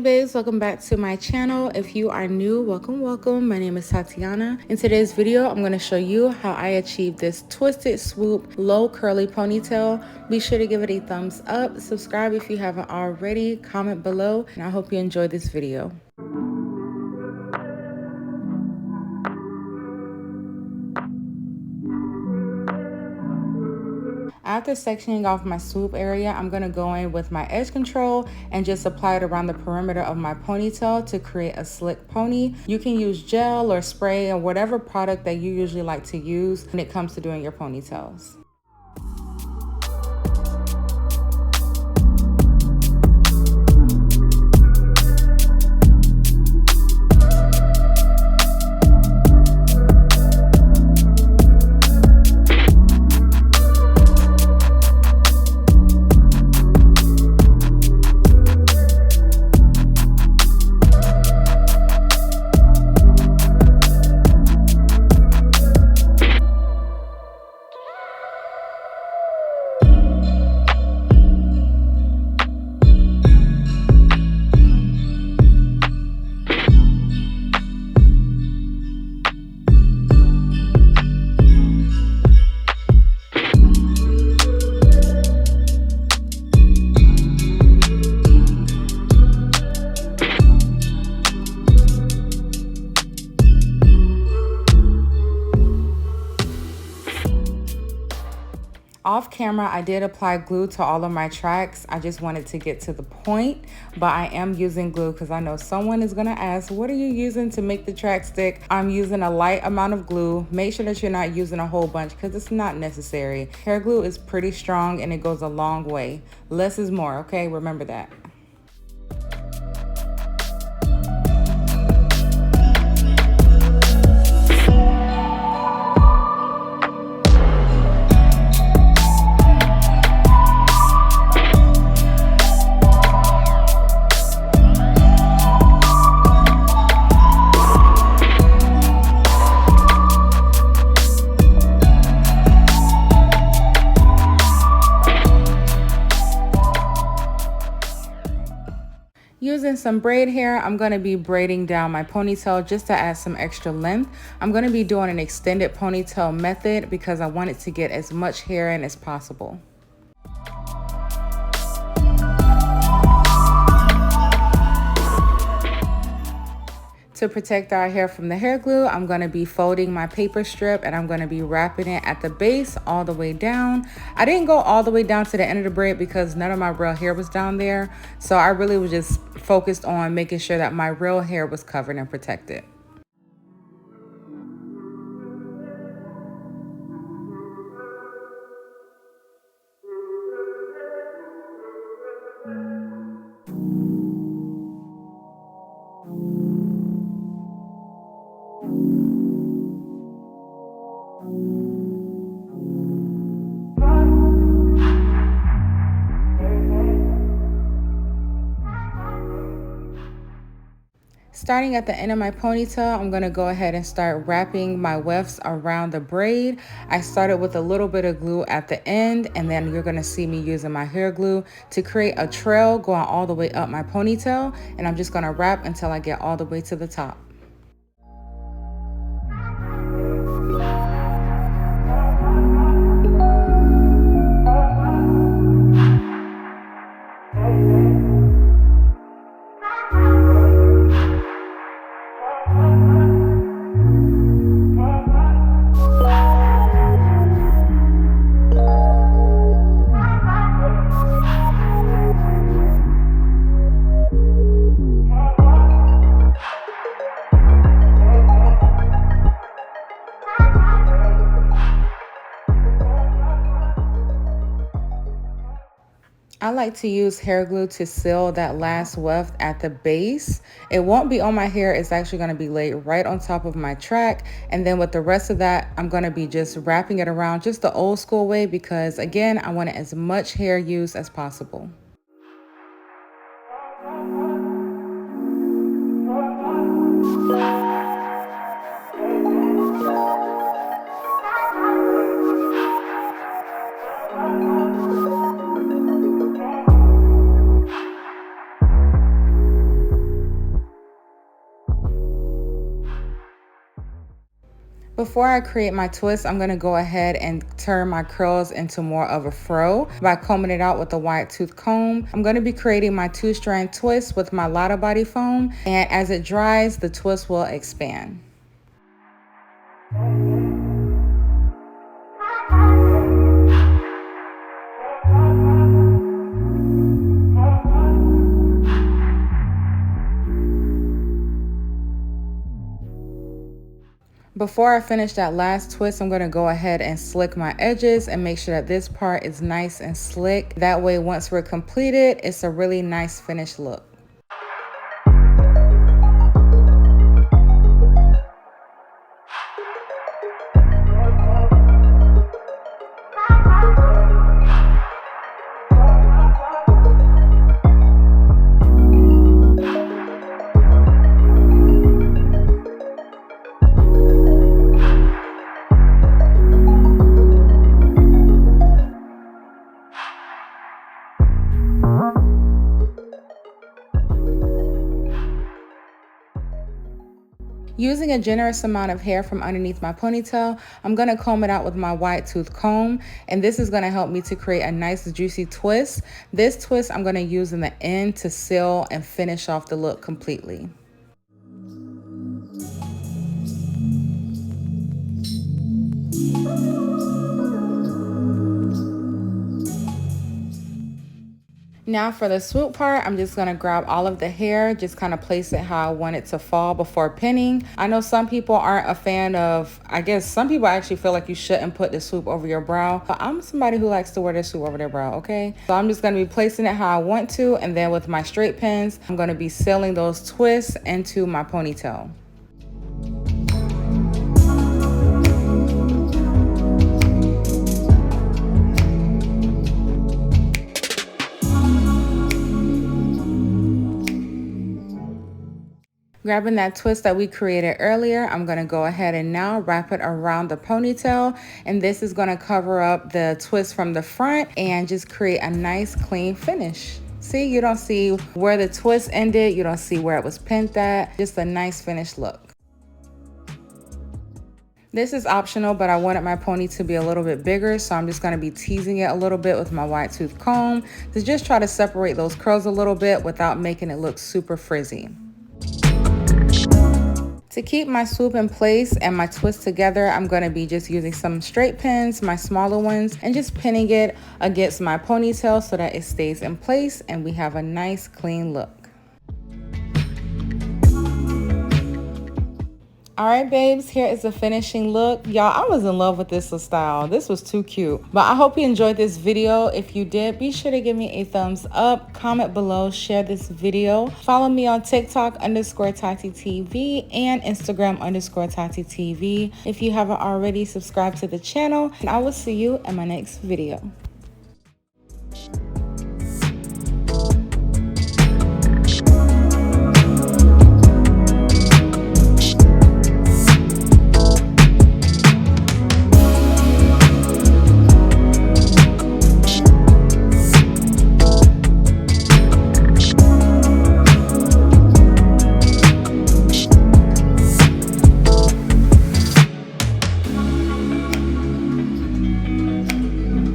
babes, welcome back to my channel. If you are new, welcome. My name is Tatiana. In today's video, I'm going to show you how I achieved this twisted swoop low curly ponytail. Be sure to give it a thumbs up, subscribe if you haven't already, comment below, and I hope you enjoy this video. After sectioning off my swoop area, I'm going to go in with my edge control and just apply it around the perimeter of my ponytail to create a slick pony. You can use gel or spray or whatever product that you usually like to use when it comes to doing your ponytails. Off camera, I did apply glue to all of my tracks. I just wanted to get to the point, but I am using glue because I know someone is gonna ask, what are you using to make the track stick? I'm using a light amount of glue. Make sure that you're not using a whole bunch because it's not necessary. Hair glue is pretty strong and it goes a long way. Less is more, okay? Remember that. Using some braid hair, I'm going to be braiding down my ponytail just to add some extra length. I'm going to be doing an extended ponytail method because I want it to get as much hair in as possible. To protect our hair from the hair glue, I'm going to be folding my paper strip and I'm going to be wrapping it at the base all the way down. I didn't go all the way down to the end of the braid because none of my real hair was down there. So I really was just focused on making sure that my real hair was covered and protected. Starting at the end of my ponytail, I'm going to go ahead and start wrapping my wefts around the braid. I started with a little bit of glue at the end, and then you're going to see me using my hair glue to create a trail going all the way up my ponytail, and I'm just going to wrap until I get all the way to the top. I like to use hair glue to seal that last weft at the base. It won't be on my hair. It's actually going to be laid right on top of my track. And then with the rest of that, I'm going to be just wrapping it around just the old school way because, again, I want as much hair use as possible. Before I create my twist, I'm gonna go ahead and turn my curls into more of a fro by combing it out with a wide tooth comb. I'm gonna be creating my 2-strand twist with my Nairobi Foam, and as it dries, the twist will expand. Before I finish that last twist, I'm gonna go ahead and slick my edges and make sure that this part is nice and slick. That way, once we're completed, it's a really nice finished look. Using a generous amount of hair from underneath my ponytail, I'm gonna comb it out with my wide tooth comb, and this is gonna help me to create a nice juicy twist. This twist I'm gonna use in the end to seal and finish off the look completely. Now for the swoop part, I'm just gonna grab all of the hair, just kind of place it how I want it to fall before pinning. I know some people aren't a fan of, I guess some people actually feel like you shouldn't put the swoop over your brow, but I'm somebody who likes to wear the swoop over their brow, okay? So I'm just gonna be placing it how I want to, and then with my straight pins, I'm gonna be sealing those twists into my ponytail. Grabbing that twist that we created earlier, I'm gonna go ahead and now wrap it around the ponytail, and this is gonna cover up the twist from the front and just create a nice clean finish. See, you don't see where the twist ended, you don't see where it was pinned at, just a nice finished look. This is optional, but I wanted my pony to be a little bit bigger, so I'm just gonna be teasing it a little bit with my wide tooth comb to just try to separate those curls a little bit without making it look super frizzy. To keep my swoop in place and my twist together, I'm gonna be just using some straight pins, my smaller ones, and just pinning it against my ponytail so that it stays in place and we have a nice clean look. All right, babes, here is the finishing look. Y'all, I was in love with this style. This was too cute. But I hope you enjoyed this video. If you did, be sure to give me a thumbs up, comment below, share this video. Follow me on TikTok _TatiTV and Instagram _TatiTV. If you haven't already, subscribe to the channel, and I will see you in my next video.